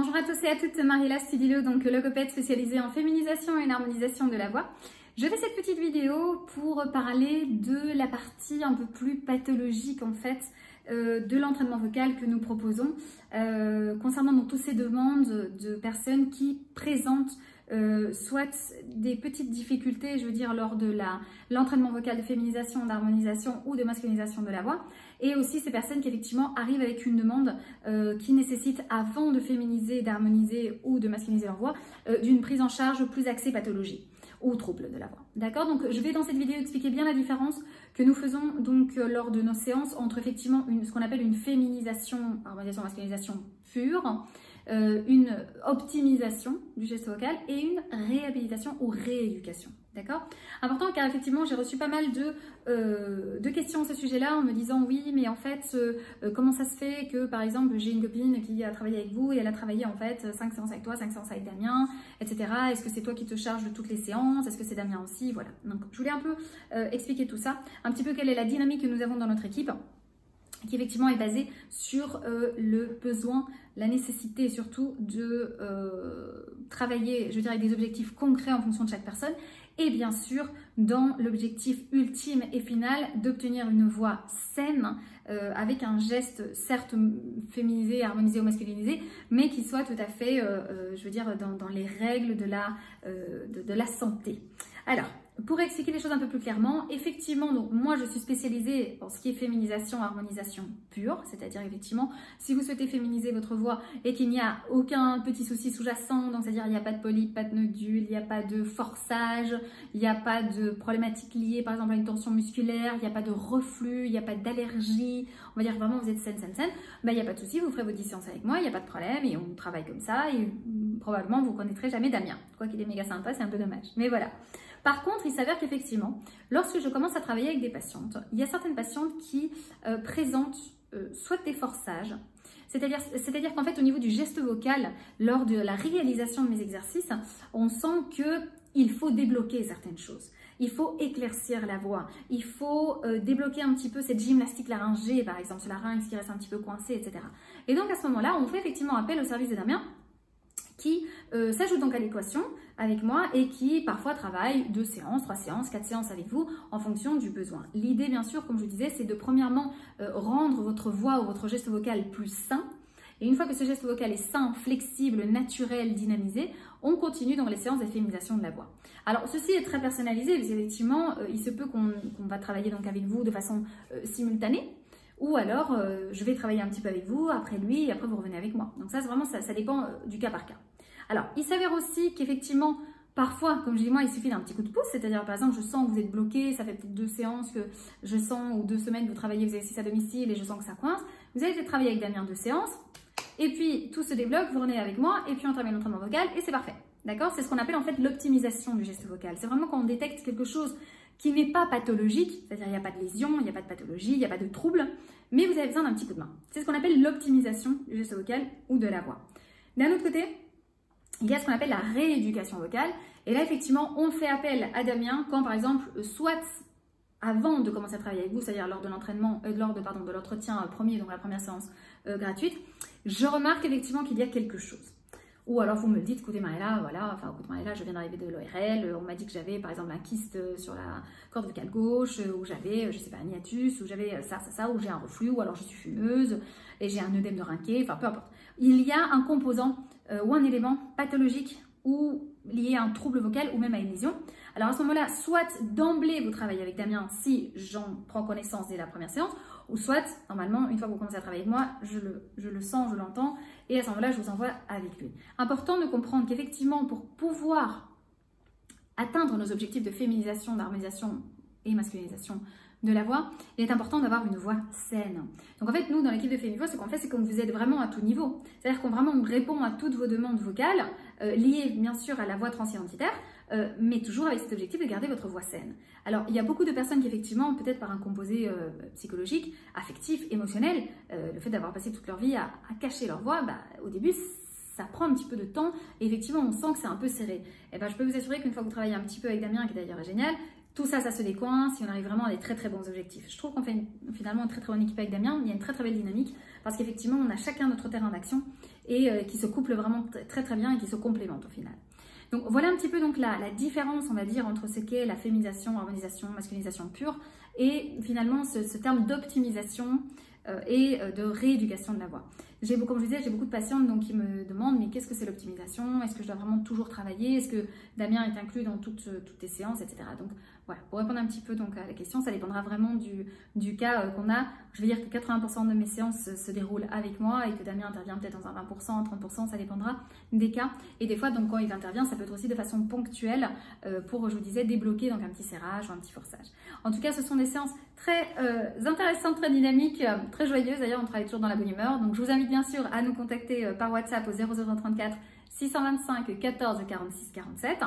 Bonjour à tous et à toutes, Mariella Studilo, donc logopède spécialisée en féminisation et en harmonisation de la voix. Je fais cette petite vidéo pour parler de la partie un peu plus pathologique en fait de l'entraînement vocal que nous proposons concernant donc toutes ces demandes de personnes qui présentent soit des petites difficultés, je veux dire, lors de l'entraînement vocal de féminisation, d'harmonisation ou de masculinisation de la voix, et aussi ces personnes qui effectivement arrivent avec une demande qui nécessite, avant de féminiser, d'harmoniser ou de masculiniser leur voix, d'une prise en charge plus axée pathologie ou trouble de la voix. D'accord? Donc je vais dans cette vidéo expliquer bien la différence que nous faisons donc lors de nos séances entre effectivement ce qu'on appelle une féminisation, harmonisation, masculinisation pure, une optimisation du geste vocal et une réhabilitation ou rééducation. D'accord? Important car effectivement j'ai reçu pas mal de questions à ce sujet-là en me disant oui mais en fait comment ça se fait que par exemple j'ai une copine qui a travaillé avec vous et elle a travaillé en fait 5 séances avec toi, 5 séances avec Damien, etc. Est-ce que c'est toi qui te charges de toutes les séances? Est-ce que c'est Damien aussi? Voilà. Donc je voulais un peu expliquer tout ça, un petit peu quelle est la dynamique que nous avons dans notre équipe, qui effectivement est basée sur le besoin, la nécessité surtout de travailler, je veux dire, avec des objectifs concrets en fonction de chaque personne et bien sûr dans l'objectif ultime et final d'obtenir une voix saine avec un geste certes féminisé, harmonisé ou masculinisé, mais qui soit tout à fait, je veux dire, dans les règles de la santé. Alors, pour expliquer les choses un peu plus clairement, effectivement, donc moi je suis spécialisée en ce qui est féminisation, harmonisation pure, c'est-à-dire effectivement, si vous souhaitez féminiser votre voix et qu'il n'y a aucun petit souci sous-jacent, donc c'est-à-dire il n'y a pas de polype, pas de nodule, il n'y a pas de forçage, il n'y a pas de problématique liée par exemple à une tension musculaire, il n'y a pas de reflux, il n'y a pas d'allergie, on va dire vraiment vous êtes saine, ben, il n'y a pas de souci, vous ferez vos 10 séances avec moi, il n'y a pas de problème et on travaille comme ça et probablement vous ne connaîtrez jamais Damien, quoi qu'il est méga sympa, c'est un peu dommage, mais voilà. Par contre, il s'avère qu'effectivement, lorsque je commence à travailler avec des patientes, il y a certaines patientes qui présentent soit des forçages, c'est-à-dire qu'en fait, au niveau du geste vocal, lors de la réalisation de mes exercices, on sent qu'il faut débloquer certaines choses. Il faut éclaircir la voix, il faut débloquer un petit peu cette gymnastique laryngée, par exemple, ce larynx qui reste un petit peu coincé, etc. Et donc, à ce moment-là, on fait effectivement appel au service de Damien, qui s'ajoute donc à l'équation avec moi et qui parfois travaille 2 séances, 3 séances, 4 séances avec vous en fonction du besoin. L'idée bien sûr, comme je vous disais, c'est de premièrement rendre votre voix ou votre geste vocal plus sain. Et une fois que ce geste vocal est sain, flexible, naturel, dynamisé, on continue dans les séances de féminisation de la voix. Alors ceci est très personnalisé, parce qu'effectivement, il se peut qu'on va travailler donc avec vous de façon simultanée. Ou alors, je vais travailler un petit peu avec vous, après lui, et après vous revenez avec moi. Donc ça, vraiment, ça dépend du cas par cas. Alors, il s'avère aussi qu'effectivement, parfois, comme je dis moi, il suffit d'un petit coup de pouce. C'est-à-dire, par exemple, je sens que vous êtes bloqué, ça fait peut-être 2 séances que je sens, ou 2 semaines que vous travaillez vos exercices à domicile et je sens que ça coince. Vous allez peut-être travailler avec Damien 2 séances, et puis tout se débloque, vous revenez avec moi, et puis on termine l'entraînement vocal, et c'est parfait. D'accord? C'est ce qu'on appelle en fait l'optimisation du geste vocal. C'est vraiment quand on détecte quelque chose qui n'est pas pathologique, c'est-à-dire il n'y a pas de lésion, il n'y a pas de pathologie, il n'y a pas de trouble, mais vous avez besoin d'un petit coup de main. C'est ce qu'on appelle l'optimisation du geste vocal ou de la voix. D'un autre côté, il y a ce qu'on appelle la rééducation vocale, et là effectivement on fait appel à Damien quand par exemple, soit avant de commencer à travailler avec vous, c'est-à-dire lors de l'entraînement, de l'entretien premier, donc la première séance gratuite, je remarque effectivement qu'il y a quelque chose. Ou alors vous me le dites, écoutez Mariella, voilà, enfin écoute Mariella, je viens d'arriver de l'ORL, on m'a dit que j'avais par exemple un kyste sur la corde vocale gauche, ou j'avais, je sais pas, un hiatus, ou j'avais ça, ou j'ai un reflux, ou alors je suis fumeuse, et j'ai un œdème de Rinquet, enfin peu importe. Il y a un composant ou un élément pathologique ou lié à un trouble vocal ou même à une lésion. Alors à ce moment-là, soit d'emblée vous travaillez avec Damien si j'en prends connaissance dès la première séance, ou soit, normalement, une fois que vous commencez à travailler avec moi, je le sens, je l'entends, et à ce moment-là, je vous envoie avec lui. Important de comprendre qu'effectivement, pour pouvoir atteindre nos objectifs de féminisation, d'harmonisation et masculinisation de la voix, il est important d'avoir une voix saine. Donc en fait, nous, dans l'équipe de Fémivoix, ce qu'on fait, c'est qu'on vous aide vraiment à tout niveau. C'est-à-dire qu'on répond à toutes vos demandes vocales, liées bien sûr à la voix transidentitaire, mais toujours avec cet objectif de garder votre voix saine. Alors, il y a beaucoup de personnes qui, effectivement, peut-être par un composé psychologique, affectif, émotionnel, le fait d'avoir passé toute leur vie à cacher leur voix, au début, ça prend un petit peu de temps et effectivement, on sent que c'est un peu serré. Et je peux vous assurer qu'une fois que vous travaillez un petit peu avec Damien, qui d'ailleurs est génial, tout ça, ça se décoince et on arrive vraiment à des très très bons objectifs. Je trouve qu'on fait finalement une très très bonne équipe avec Damien, il y a une très très belle dynamique. parce qu'effectivement, on a chacun notre terrain d'action et qui se couplent vraiment très très bien et qui se complémentent au final. Donc voilà un petit peu donc la différence, on va dire, entre ce qu'est la féminisation, harmonisation, masculinisation pure et finalement ce terme d'optimisation et de rééducation de la voix. Comme je disais, j'ai beaucoup de patientes donc, qui me demandent mais qu'est-ce que c'est l'optimisation? Est-ce que je dois vraiment toujours travailler? Est-ce que Damien est inclus dans toutes tes séances, etc. Donc voilà, pour répondre un petit peu donc, à la question, ça dépendra vraiment du cas qu'on a. Je veux dire que 80% de mes séances se déroulent avec moi et que Damien intervient peut-être dans un 20%, 30%, ça dépendra des cas. Et des fois, donc, quand il intervient, ça peut être aussi de façon ponctuelle pour, je vous disais, débloquer donc, un petit serrage ou un petit forçage. En tout cas, ce sont des séances très intéressantes, très dynamiques, très joyeuses. D'ailleurs, on travaille toujours dans la bonne humeur. Donc, je vous invite bien sûr à nous contacter par WhatsApp au 0034 625 14 46 47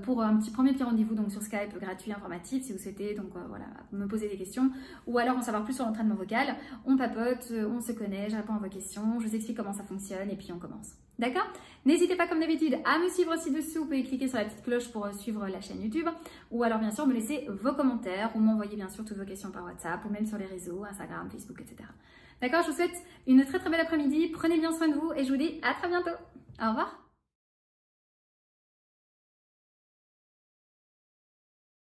pour un premier rendez-vous donc sur Skype gratuit informatif si vous souhaitez donc voilà me poser des questions ou alors en savoir plus sur l'entraînement vocal. On papote, on se connaît, je réponds à vos questions, je vous explique comment ça fonctionne et puis on commence. D'accord? N'hésitez pas comme d'habitude à me suivre ci-dessous, vous pouvez cliquer sur la petite cloche pour suivre la chaîne YouTube ou alors bien sûr me laisser vos commentaires ou m'envoyer bien sûr toutes vos questions par WhatsApp ou même sur les réseaux, Instagram, Facebook, etc. D'accord? Je vous souhaite une très très belle après-midi, prenez bien soin de vous et je vous dis à très bientôt. Au revoir.